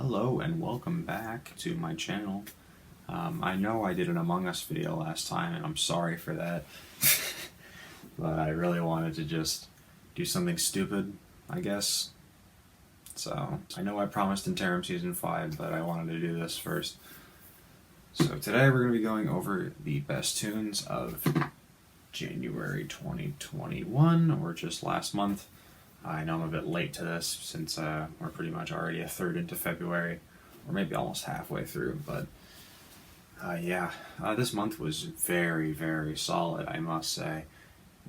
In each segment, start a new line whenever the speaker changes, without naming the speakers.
Hello and welcome back to my channel. I know I did an Among Us video last time and I'm sorry for that, but I really wanted to just do something stupid, I guess. So, I know I promised Interim Season 5, but I wanted to do this first. So today we're going to be going over the best tunes of January 2021, or just last month. I know I'm a bit late to this since we're pretty much already a third into February, or maybe almost halfway through, but this month was very, very solid, I must say,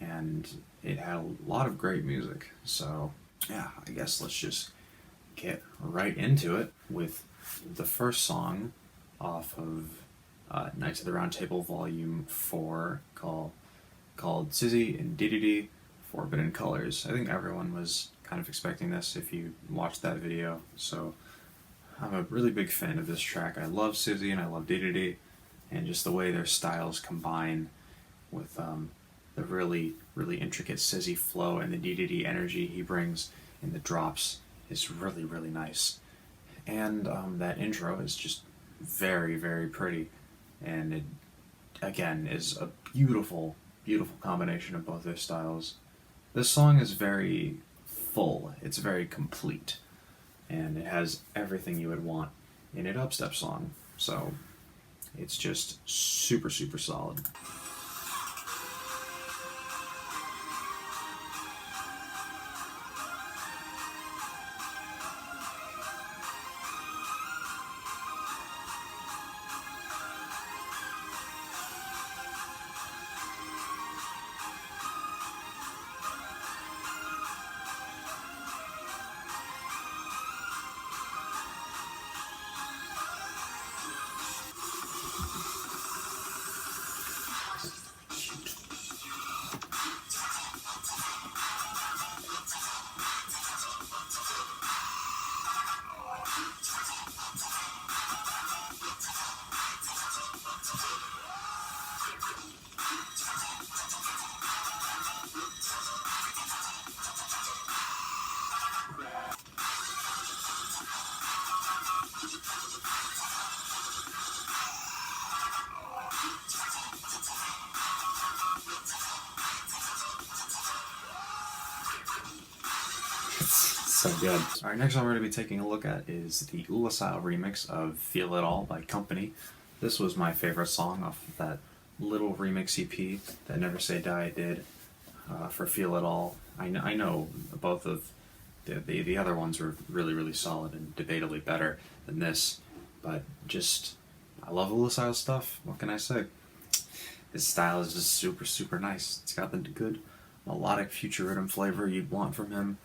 and it had a lot of great music. So yeah, I guess let's just get right into it with the first song off of Knights of the Round Table Volume 4 called Syzy and DDD Forbidden Colors. I think everyone was kind of expecting this if you watched that video, so I'm a really big fan of this track. I love Syzy and I love DDD, and just the way their styles combine with the really, really intricate Syzy flow and the DDD energy he brings in the drops is really, really nice. And that intro is just very, very pretty, and it, again, is a beautiful, beautiful combination of both their styles. This song is very full, it's very complete, and it has everything you would want in a dubstep song, so it's just super, super solid. So good. Alright, next one we're going to be taking a look at is the Oolacile remix of Feel It All by Kompany. This was my favorite song off of that little remix EP that Never Say Die did for Feel It All. I know both of the other ones were really, really solid and debatably better than this, but just, I love Oolacile stuff. What can I say? His style is just super, super nice. It's got the good melodic future rhythm flavor you'd want from him.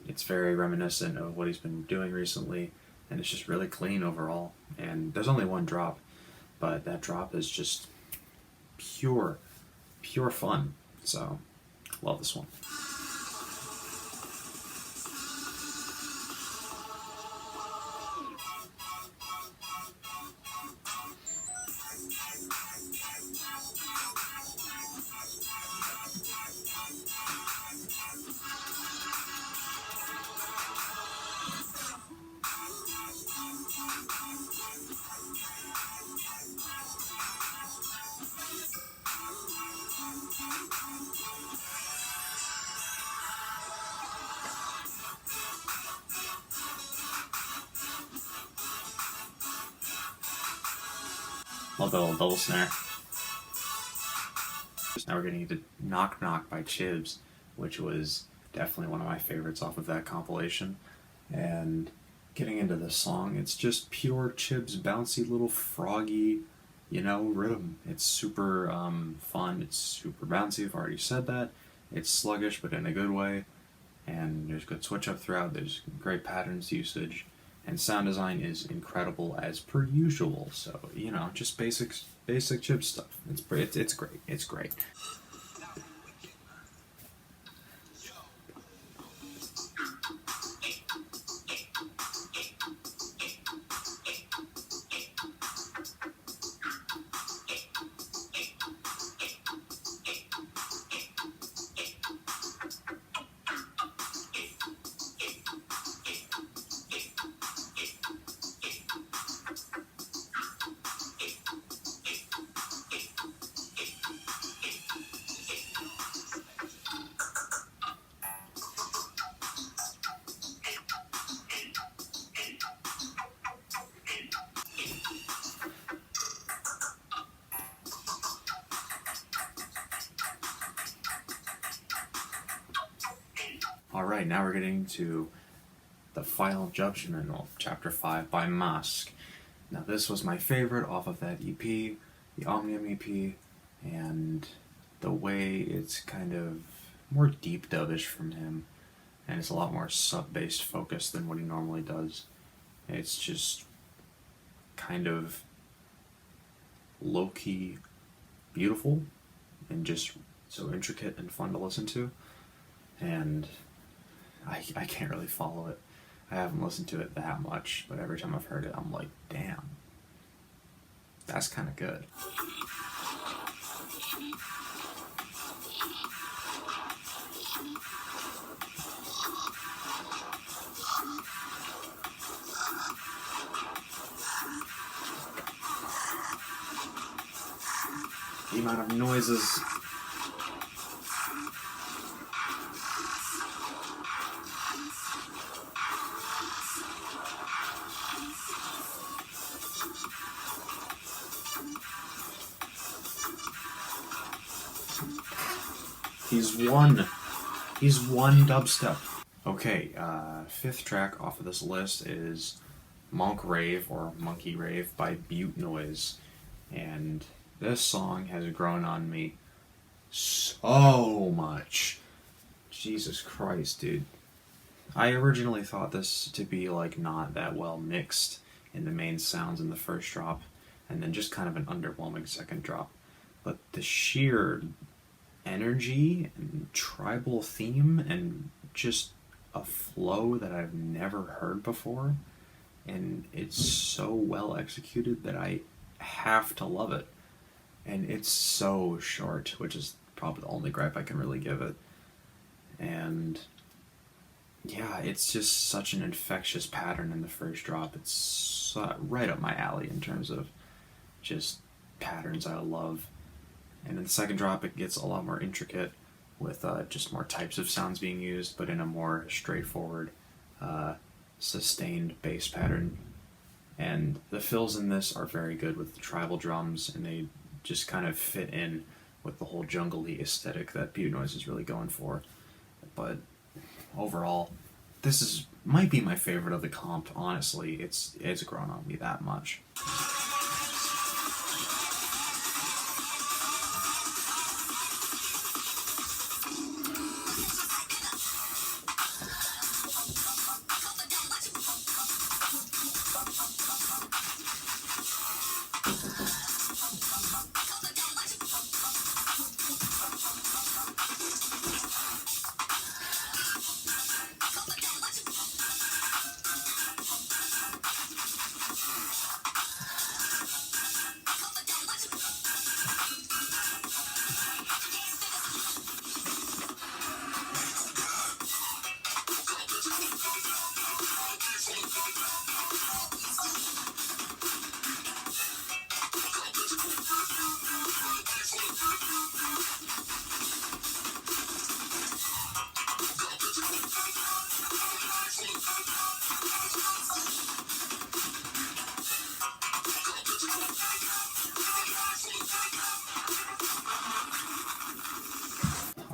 It's very reminiscent of what he's been doing recently, and it's just really clean overall. And there's only one drop, but that drop is just pure fun. So, love this one. Love that little double snare. Now we're getting into Knock Knock by Chibs, which was definitely one of my favorites off of that compilation. And getting into this song, it's just pure Chibs bouncy little froggy, rhythm. It's super fun, it's super bouncy, I've already said that. It's sluggish, but in a good way. And there's good switch up throughout, there's great patterns usage. And sound design is incredible as per usual. So, just basic Chibs stuff. It's great. It's great. Alright, now we're getting to the final Judgement, well, Chapter 5 by Masq. Now this was my favorite off of that EP, the Omnium EP, and the way it's kind of more deep dub-ish from him, and it's a lot more sub-based focus than what he normally does. It's just kind of low-key beautiful and just so intricate and fun to listen to, and I can't really follow it. I haven't listened to it that much, but every time I've heard it, I'm like, damn, that's kind of good. The amount of noises. He's one dubstep. Okay, fifth track off of this list is Monke Rave, or Monkey Rave, by BeutNoise. And this song has grown on me so much. Jesus Christ, dude. I originally thought this to be like not that well mixed in the main sounds in the first drop, and then just kind of an underwhelming second drop. But the sheer energy and tribal theme and just a flow that I've never heard before, and it's so well executed that I have to love it. And it's so short, which is probably the only gripe I can really give it. And yeah, it's just such an infectious pattern in the first drop. It's right up my alley in terms of just patterns I love. And in the second drop, it gets a lot more intricate with just more types of sounds being used, but in a more straightforward, sustained bass pattern. And the fills in this are very good with the tribal drums, and they just kind of fit in with the whole jungle-y aesthetic that BeutNoise is really going for. But overall, this might be my favorite of the comp. Honestly, it's grown on me that much.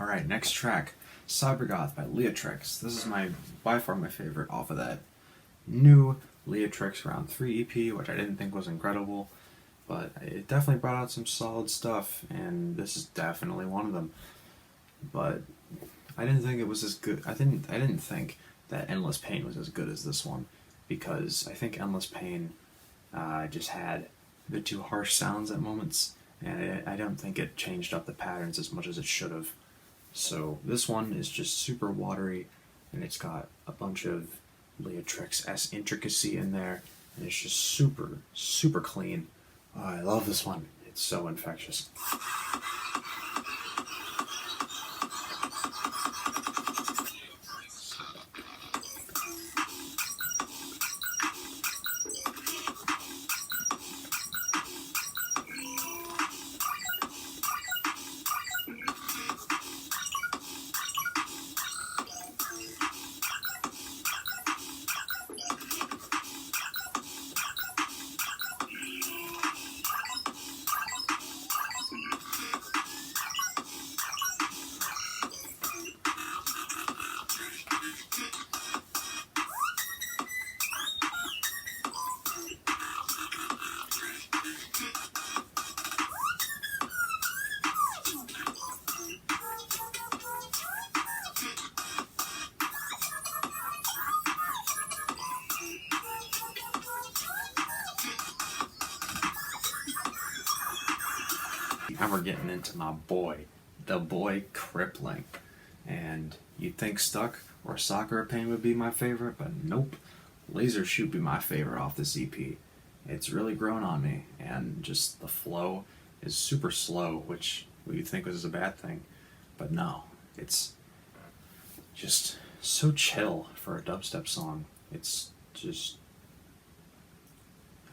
Alright, next track, Cybergoth by Leotrix. This is by far my favorite off of that new Leotrix Round 3 EP, which I didn't think was incredible, but it definitely brought out some solid stuff, and this is definitely one of them. But I didn't think it was as good. I didn't think that Endless Pain was as good as this one, because I think Endless Pain just had a bit too harsh sounds at moments, and I don't think it changed up the patterns as much as it should have. So this one is just super watery, and it's got a bunch of Leotrix-esque intricacy in there, and it's just super, super clean. Oh, I love this one. It's so infectious. now we're getting into my boy, the boy Cripplingg. And you'd think Stuck or Soccer of Pain would be my favorite, but nope. Laser Shoot be my favorite off this EP. It's really grown on me, and just the flow is super slow, which you'd think was a bad thing, but no, it's just so chill for a dubstep song. It's just,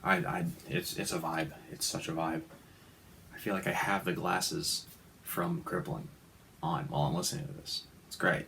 it's a vibe. It's such a vibe. I feel like I have the glasses from Cripplingg on while I'm listening to this. It's great.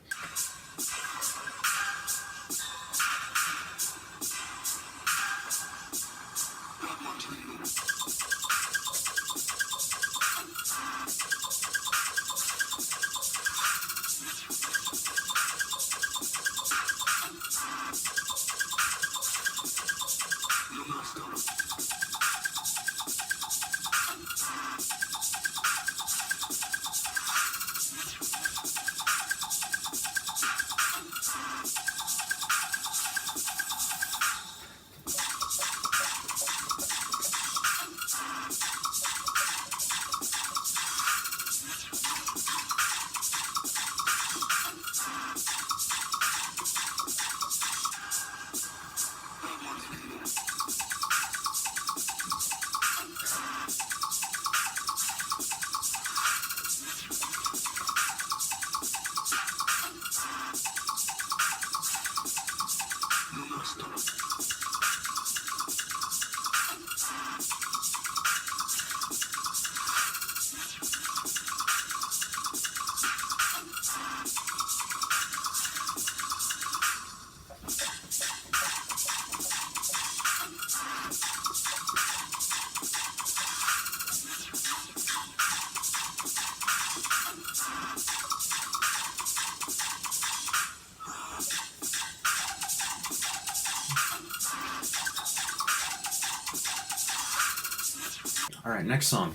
Alright, next song.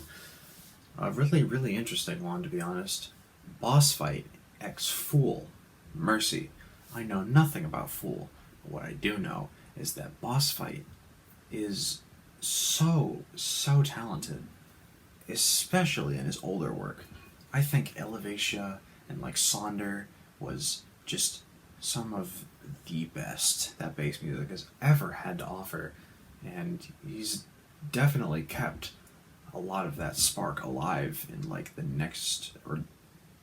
A really interesting one, to be honest. BOSSFIGHT x F.O.O.L, Mercy. I know nothing about F.O.O.L, but what I do know is that BOSSFIGHT is so talented, especially in his older work. I think Elevation and like Sonder was just some of the best that bass music has ever had to offer, and he's definitely kept a lot of that spark alive in like the next or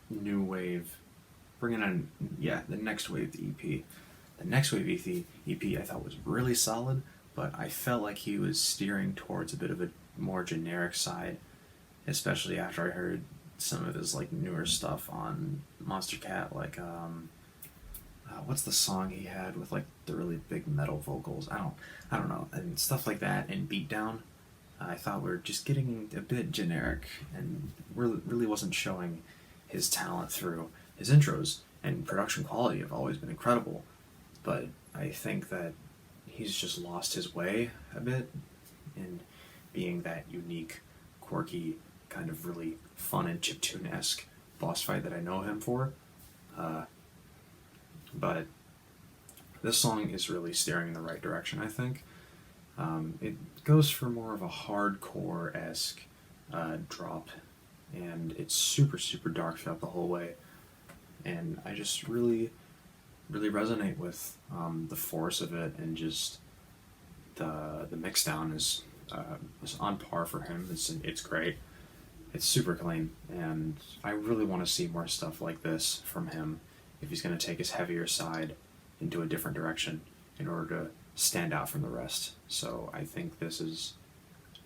new wave, bringing on the next wave EP. The next wave EP I thought was really solid, but I felt like he was steering towards a bit of a more generic side, especially after I heard some of his like newer stuff on Monster Cat, like what's the song he had with like the really big metal vocals? I don't know, and stuff like that, and Beatdown. I thought we were just getting a bit generic and really wasn't showing his talent through. His intros and production quality have always been incredible, but I think that he's just lost his way a bit in being that unique, quirky, kind of really fun and chiptune-esque boss fight that I know him for. But this song is really steering in the right direction, I think. It goes for more of a hardcore-esque drop, and it's super dark throughout the whole way, and I just really resonate with the force of it, and just the mix down is on par for him. It's great. It's super clean, and I really want to see more stuff like this from him if he's going to take his heavier side into a different direction in order to stand out from the rest. So I think this is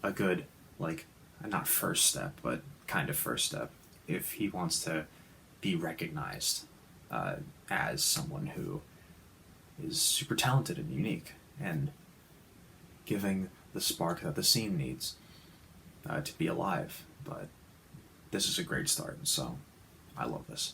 a good, like, not first step, but kind of first step if he wants to be recognized as someone who is super talented and unique and giving the spark that the scene needs to be alive. But this is a great start, so I love this.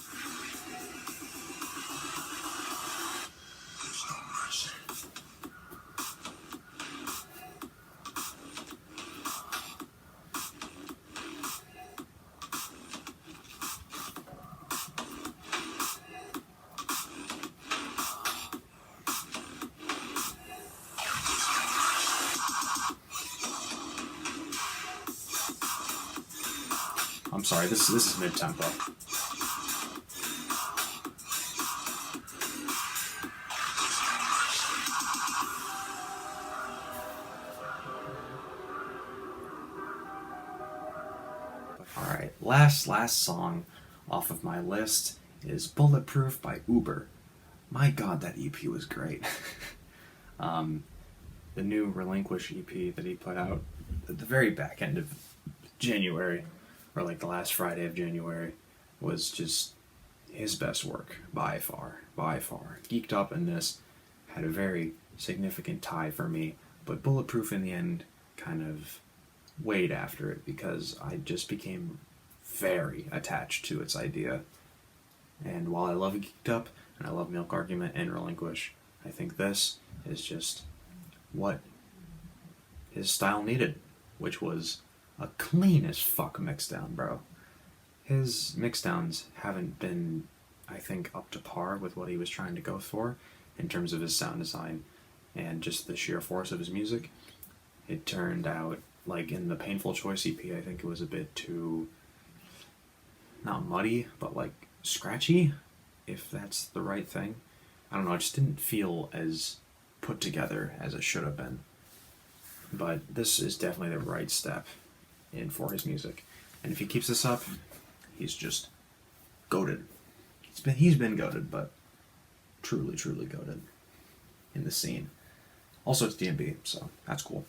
I'm sorry, this is mid-tempo. Alright, last song off of my list is Bulletproof by UBUR. My god, that EP was great. The new Relinquish EP that he put out at the very back end of January, or like the last Friday of January, was just his best work by far. Geeked Up and this had a very significant tie for me, but Bulletproof in the end kind of weighed after it because I just became very attached to its idea. And while I love Geeked Up and I love Milk Argument and Relinquish, I think this is just what his style needed, which was a clean as fuck mixdown, bro. His mixdowns haven't been, I think, up to par with what he was trying to go for in terms of his sound design and just the sheer force of his music. It turned out, like in the Painful Choice EP, I think it was a bit too, not muddy, but like scratchy, if that's the right thing. I don't know, it just didn't feel as put together as it should have been. But this is definitely the right step in for his music. And if he keeps this up, he's just goated. He's been goated, but truly goated in the scene. Also, it's D&B, so that's cool.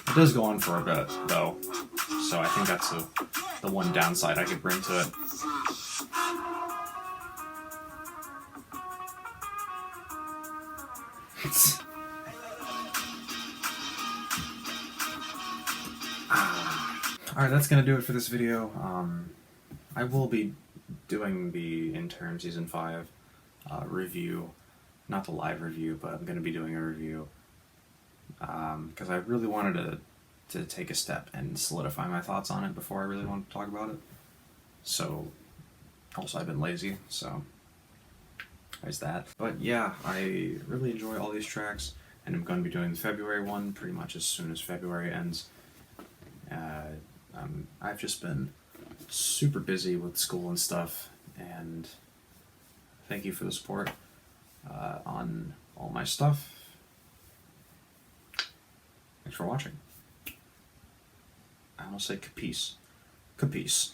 It does go on for a bit, though, so I think that's the one downside I could bring to it. Alright, that's gonna do it for this video. I will be doing the Intern Season 5 review, not the live review, but I'm gonna be doing a review. Because I really wanted to take a step and solidify my thoughts on it before I really wanted to talk about it. So, also I've been lazy, so there's that. But yeah, I really enjoy all these tracks, and I'm going to be doing the February one pretty much as soon as February ends. I've just been super busy with school and stuff, and thank you for the support on all my stuff. Thanks for watching. I almost say capice. Capice.